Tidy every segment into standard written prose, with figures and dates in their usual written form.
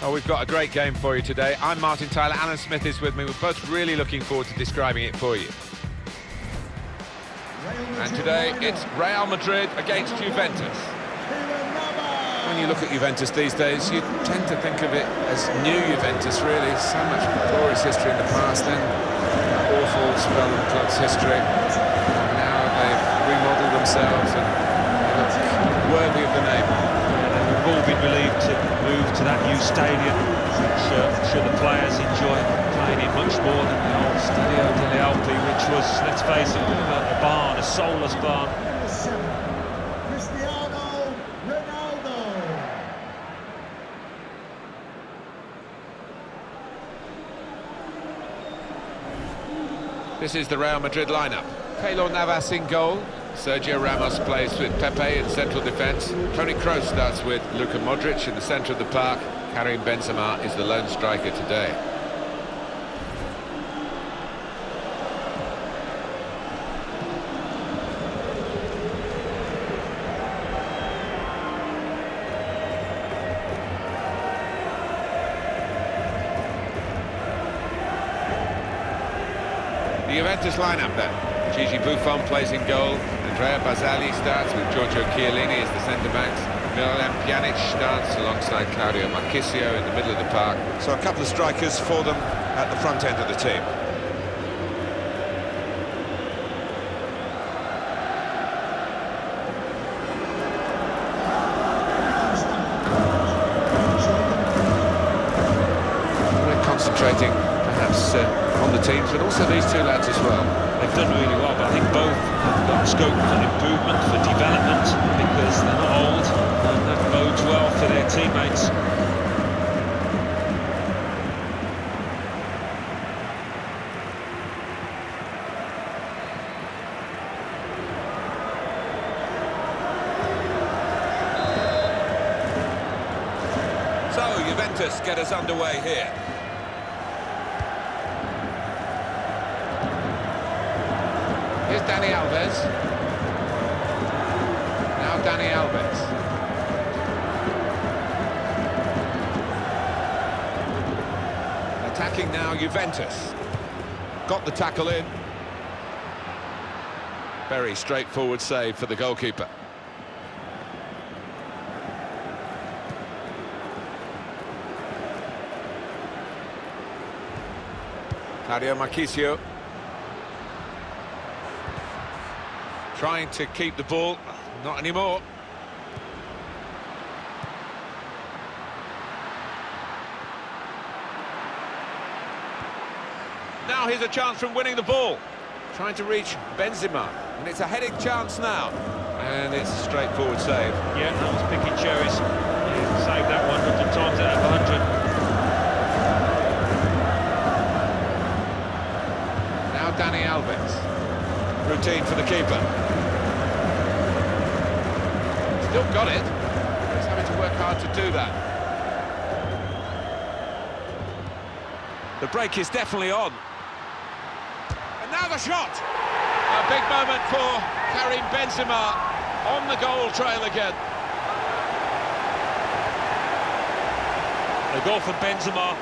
Oh, we've got a great game for you today. I'm Martin Tyler, Alan Smith is with me. We're both really looking forward to describing it for you. And today it's Real Madrid against Juventus. When you look at Juventus these days, you tend to think of it as new Juventus, really. So much glorious history in the past, then that awful spell in the club's history. Now they've remodeled themselves and look worthy of the name. We've all been relieved to move to that new stadium. I'm sure the players enjoy playing in much more than the old Stadio delle Alpi, which was, let's face it, a barn, a soulless barn. This is the Real Madrid lineup. Keylor Navas in goal. Sergio Ramos plays with Pepe in central defence. Toni Kroos starts with Luka Modric in the centre of the park. Karim Benzema is the lone striker today. The Juventus lineup then. Gigi Buffon plays in goal. Andrea Barzagli starts with Giorgio Chiellini as the centre-backs. Miralem Pjanic starts alongside Claudio Marchisio in the middle of the park. So a couple of strikers for them at the front end of the team. We're concentrating perhaps on the teams, but also these two lads as well. They've done really well, but I think both have got scope for improvement, for development, because they're not old, and that bodes well for their teammates. So, Juventus get us underway here. Here's Dani Alves. Now Dani Alves. Attacking now Juventus. Got the tackle in. Very straightforward save for the goalkeeper. Claudio Marchisio. Trying to keep the ball, not anymore. Now here's a chance from winning the ball. Trying to reach Benzema, and it's a heading chance now. And it's a straightforward save. Yeah, that was picking cherries. He saved that 100 times out of 100. Now Dani Alves. Routine for the keeper. Still got it. He's having to work hard to do that. The break is definitely on. And now the shot! A big moment for Karim Benzema on the goal trail again. A goal from Benzema,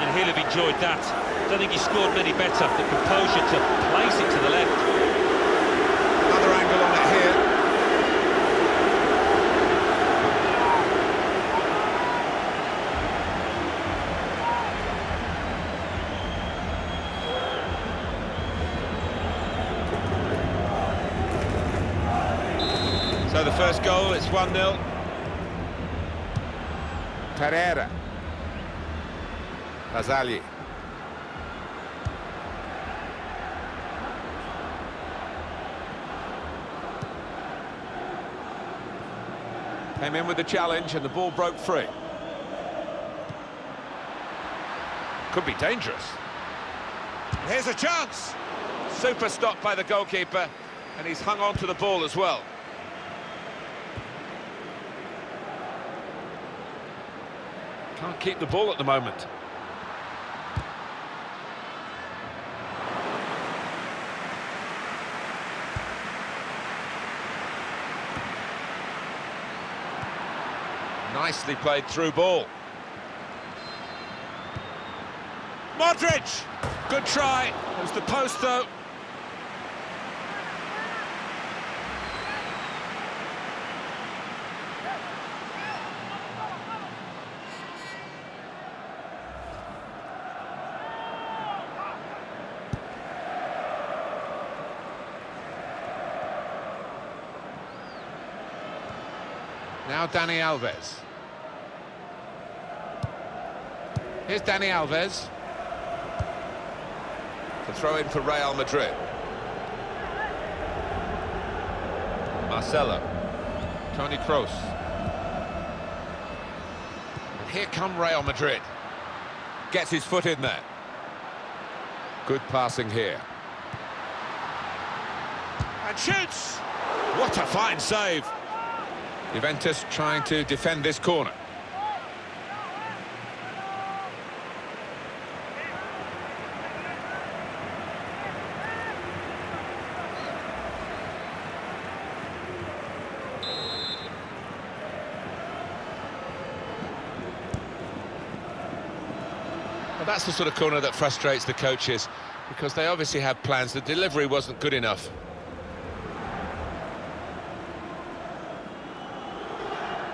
and he'll have enjoyed that. Don't think he scored many better. The composure to place it to the left. Another angle on it here. So the first goal, it's 1-0. Pereira. Barzagli. Came in with the challenge and the ball broke free. Could be dangerous. Here's a chance! Super stop by the goalkeeper, and he's hung on to the ball as well. Can't keep the ball at the moment. Nicely played through ball. Modric! Good try. It was the post, though. Now Dani Alves. Here's Dani Alves. The throw in for Real Madrid. Marcelo. Toni Kroos. And here come Real Madrid. Gets his foot in there. Good passing here. And shoots! What a fine save. Juventus trying to defend this corner. Well, that's the sort of corner that frustrates the coaches, because they obviously have plans. The delivery wasn't good enough.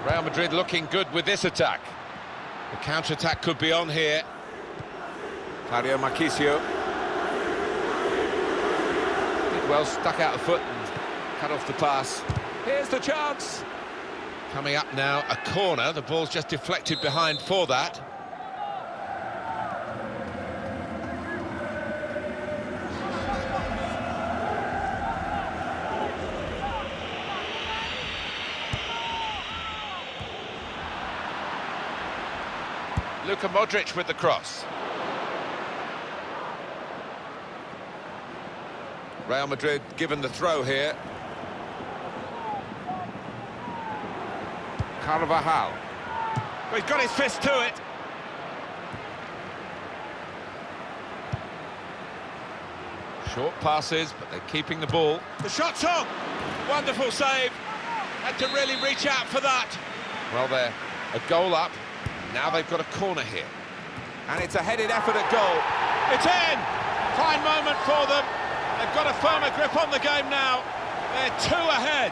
Real Madrid looking good with this attack. The counter-attack could be on here. Claudio Marchisio. Did well, stuck out the foot and cut off the pass. Here's the chance. Coming up now, a corner. The ball's just deflected behind for that. Luka Modric with the cross. Real Madrid given the throw here. Carvajal. Well, he's got his fist to it. Short passes, but they're keeping the ball. The shot's on! Wonderful save. Had to really reach out for that. Well, they're a goal up. Now they've got a corner here. And it's a headed effort at goal. It's in! Fine moment for them. They've got a firmer grip on the game now. They're 2 ahead.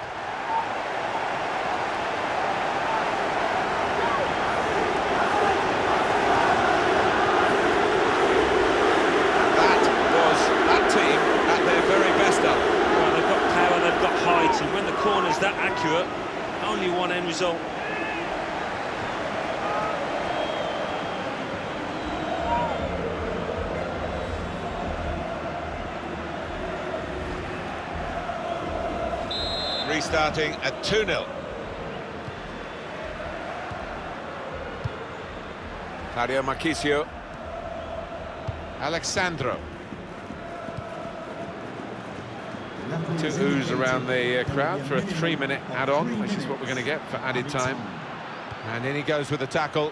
That was that team at their very best up. Well, they've got power, they've got height, and when the corner's that accurate, only one end result. Restarting at 2-0. Claudio Marchisio. Alexandro. 2 oohs around the crowd for a 3-minute add-on, which is what we're going to get for added time. And in he goes with the tackle.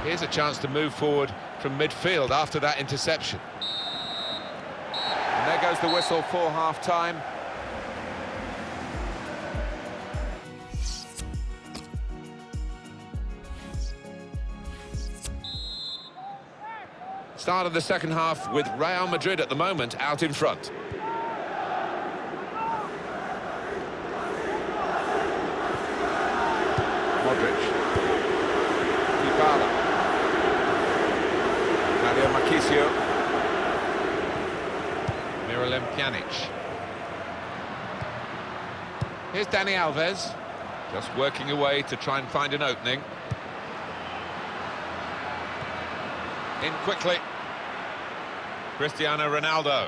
Here's a chance to move forward from midfield after that interception. And there goes the whistle for half-time. Start of the second half with Real Madrid at the moment out in front. Modric. Dybala. Claudio Marchisio. Miralem Pjanic. Here's Dani Alves, just working away to try and find an opening. In quickly. Cristiano Ronaldo.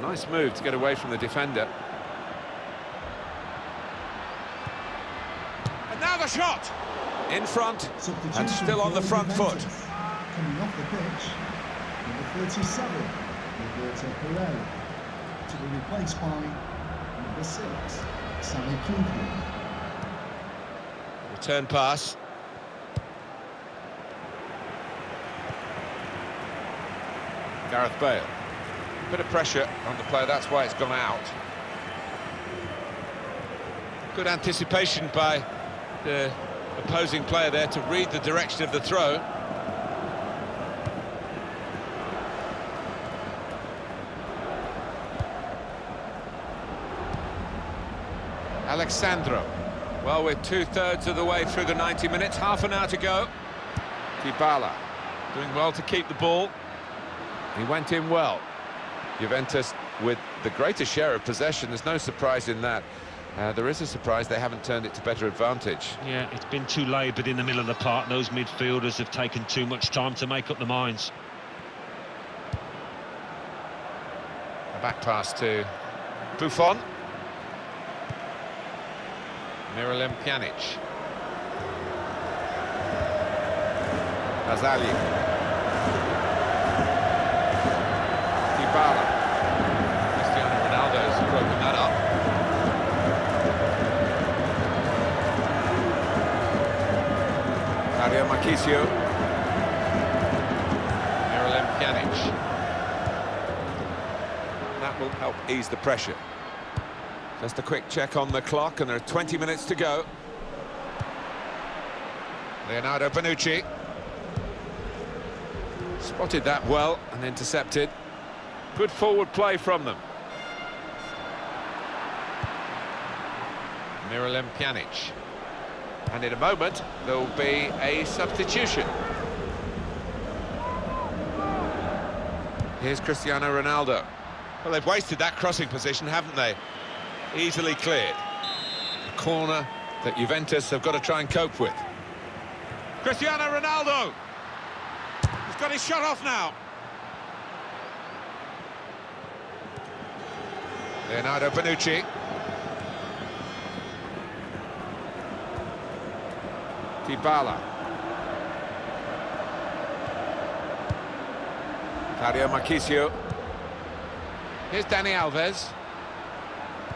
Nice move to get away from the defender. And now the shot! In front, and still on the front foot. Coming off the pitch, number 37, Roberto Pereira, to be replaced by number 6, Sami Khedira. Return pass. Gareth Bale. Bit of pressure on the player, that's why it's gone out. Good anticipation by the opposing player there to read the direction of the throw. Alexandro. Well, we're 2/3 of the way through the 90 minutes, half an hour to go. Dybala doing well to keep the ball. He went in well. Juventus with the greatest share of possession, there's no surprise in that. There is a surprise they haven't turned it to better advantage. Yeah, it's been too laboured in the middle of the park. Those midfielders have taken too much time to make up their minds. A back pass to Buffon. Miralem Pjanic. Azali. Dybala. Cristiano Ronaldo's broken that up. Mario Marchisio. Miralem Pjanic. That will help ease the pressure. Just a quick check on the clock, and there are 20 minutes to go. Leonardo Bonucci. Spotted that well and intercepted. Good forward play from them. Miralem Pjanic. And in a moment, there will be a substitution. Here's Cristiano Ronaldo. Well, they've wasted that crossing position, haven't they? Easily cleared. A corner that Juventus have got to try and cope with. Cristiano Ronaldo! He's got his shot off now. Leonardo Bonucci. Dybala. Mario Marchisio. Here's Dani Alves.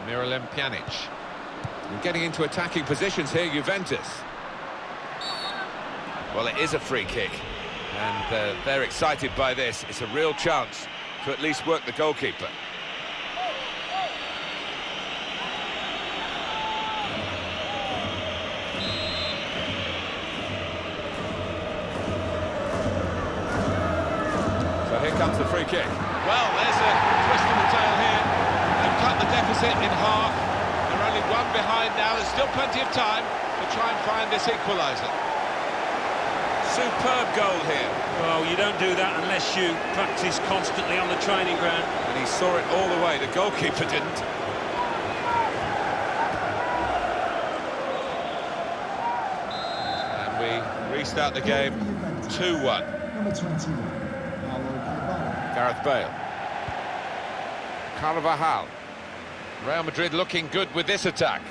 Miralem Pjanic. And getting into attacking positions here, Juventus. Well, it is a free kick, and they're excited by this. It's a real chance to at least work the goalkeeper. So here comes the free kick. Well, there's a twist in the tail here. They've cut the deficit in half. They're only one behind now. There's still plenty of time to try and find this equaliser. Superb goal here. Well, you don't do that unless you practice constantly on the training ground. And he saw it all the way. The goalkeeper didn't. And we restart the game 2-1. Number 21, Gareth Bale. Carvajal. Real Madrid looking good with this attack.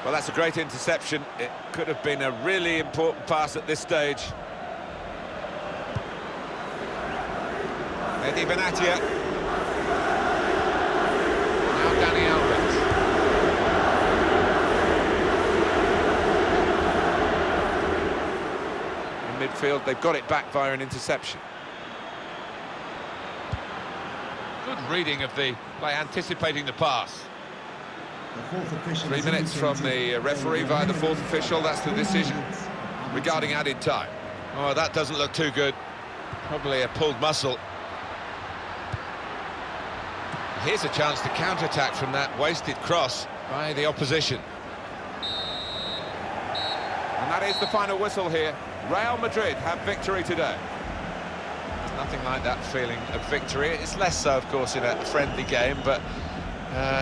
Well, that's a great interception. It could have been a really important pass at this stage. Eddie Benatia. Now Dani Alves. In midfield, they've got it back via an interception. Good reading of the play, anticipating the pass. 3 minutes from the referee via the fourth official. That's the decision regarding added time. Oh, that doesn't look too good. Probably a pulled muscle. Here's a chance to counter-attack from that wasted cross by the opposition. And that is the final whistle here. Real Madrid have victory today. There's nothing like that feeling of victory. It's less so, of course, in a friendly game, but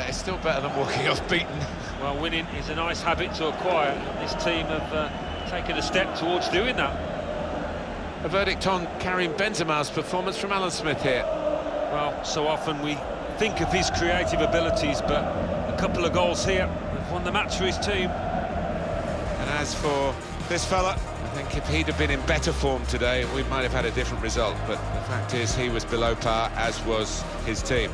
it's still better than walking off beaten. Well, winning is a nice habit to acquire. This team have taken a step towards doing that. A verdict on Karim Benzema's performance from Alan Smith here. Well, so often we think of his creative abilities, but a couple of goals here have won the match for his team. And as for this fella, I think if he'd have been in better form today, we might have had a different result. But the fact is, he was below par, as was his team.